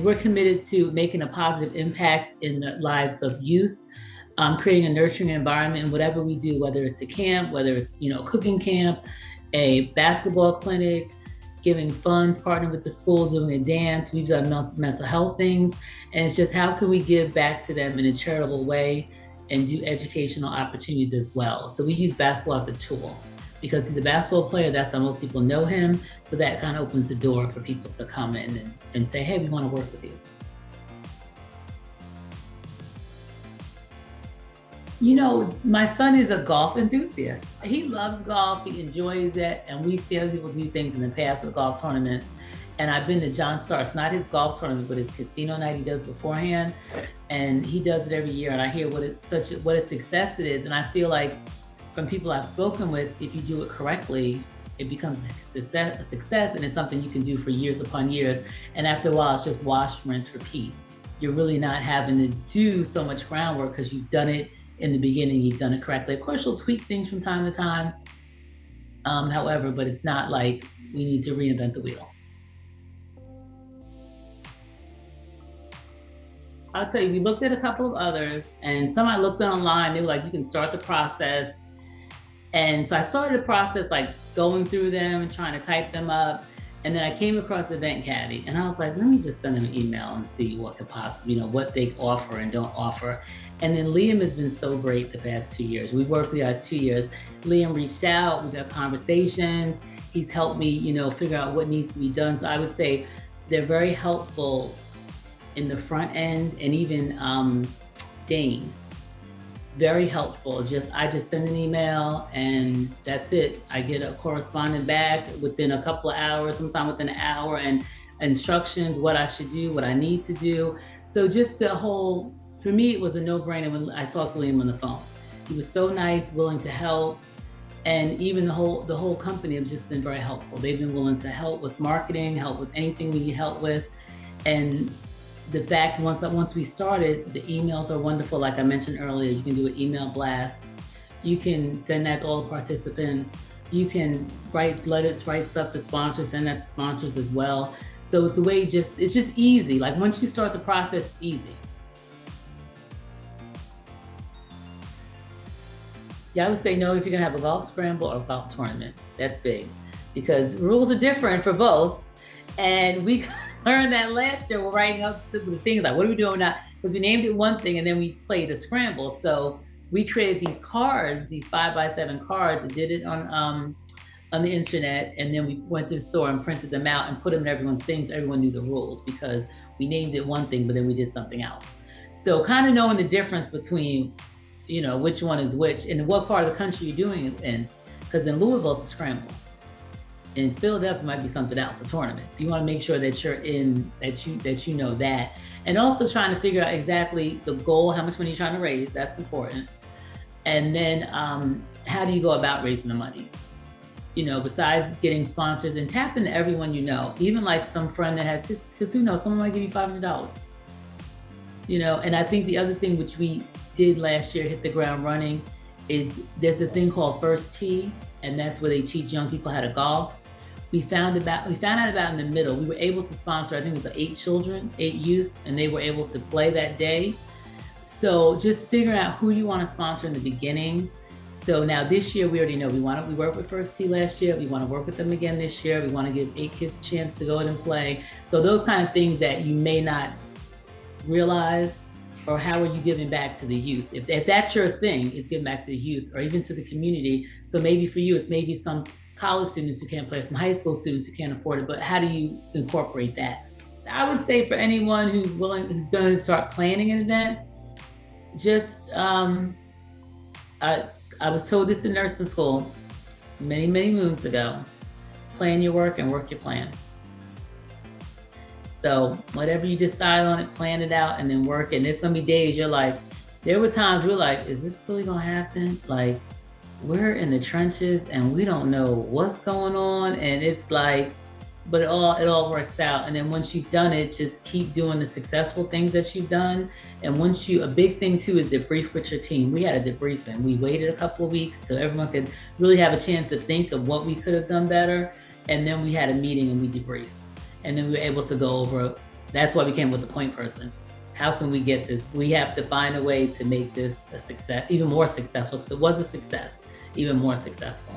we're committed to making a positive impact in the lives of youth, creating a nurturing environment in whatever we do, whether it's a camp, whether it's, cooking camp, a basketball clinic, giving funds, partnering with the school, doing a dance. We've done mental health things. And it's just how can we give back to them in a charitable way and do educational opportunities as well. So we use basketball as a tool because he's a basketball player. That's how most people know him. So that kind of opens the door for people to come in and say, hey, we want to work with you. My son is a golf enthusiast. He loves golf, he enjoys it, and we've seen other people do things in the past with golf tournaments. And I've been to John Stark's, not his golf tournament, but his casino night he does beforehand. And he does it every year, and I hear what a success it is. And I feel like from people I've spoken with, if you do it correctly, it becomes a success, and it's something you can do for years upon years. And after a while, it's just wash, rinse, repeat. You're really not having to do so much groundwork because you've done it in the beginning, you've done it correctly. Of course, you'll tweak things from time to time, however, but it's not like we need to reinvent the wheel. I'll tell you, we looked at a couple of others, and some I looked online, they were like, you can start the process. And so I started the process, like going through them and trying to type them up. And then I came across Event Caddy, and I was like, let me just send them an email and see what could possibly, what they offer and don't offer. And then Liam has been so great the past 2 years. We've worked with you guys 2 years. Liam reached out, we've had conversations. He's helped me, figure out what needs to be done. So I would say they're very helpful in the front end, and even Dane, very helpful. I just send an email and that's it. I get a correspondent back within a couple of hours, sometimes within an hour, and instructions, what I should do, what I need to do. So just for me, it was a no-brainer when I talked to Liam on the phone. He was so nice, willing to help. And even the whole company have just been very helpful. They've been willing to help with marketing, help with anything we need help with. And the fact, once we started, the emails are wonderful. Like I mentioned earlier, you can do an email blast. You can send that to all the participants. You can write stuff to sponsors, send that to sponsors as well. So it's it's just easy. Like once you start the process, it's easy. Yeah, I would say no if you're gonna have a golf scramble or a golf tournament. That's big because rules are different for both. And we learned that last year. We're writing up some of the things like, what are we doing now? Because we named it one thing and then we played a scramble. So we created these cards, these 5x7 cards, and did it on the internet. And then we went to the store and printed them out and put them in everyone's things. So everyone knew the rules because we named it one thing, but then we did something else. So kind of knowing the difference between, which one is which and what part of the country you're doing it in. Because in Louisville, it's a scramble. In Philadelphia might be something else, a tournament. So you want to make sure that you're in, that you know that. And also trying to figure out exactly the goal, how much money you're trying to raise, that's important. And then how do you go about raising the money? Besides getting sponsors and tapping to everyone even like some friend that had, because who knows, someone might give you $500. And I think the other thing which we did last year, hit the ground running, is there's a thing called First Tee, and that's where they teach young people how to golf. We found out about in the middle. We were able to sponsor, I think it was 8 youth, and they were able to play that day. So just figuring out who you want to sponsor in the beginning. So now this year, we already know we worked with First Tee last year. We want to work with them again this year. We want to give 8 kids a chance to go in and play. So those kind of things that you may not realize, or how are you giving back to the youth? If that's your thing, is giving back to the youth or even to the community. So maybe for you, it's maybe some college students who can't play, some high school students who can't afford it, but how do you incorporate that? I would say for anyone who's going to start planning an event, just, I was told this in nursing school many, many moons ago, plan your work and work your plan. So whatever you decide on it, plan it out and then work. And there's gonna be days there were times we're like, is this really gonna happen? Like, we're in the trenches and we don't know what's going on. And it's like, but it all works out. And then once you've done it, just keep doing the successful things that you've done. And a big thing too is debrief with your team. We had a debriefing. We waited a couple of weeks so everyone could really have a chance to think of what we could have done better. And then we had a meeting and we debriefed. And then we were able to go over That's why we came with the point person. How can we get this? We have to find a way to make this a success, even more successful, because it was a success, even more successful.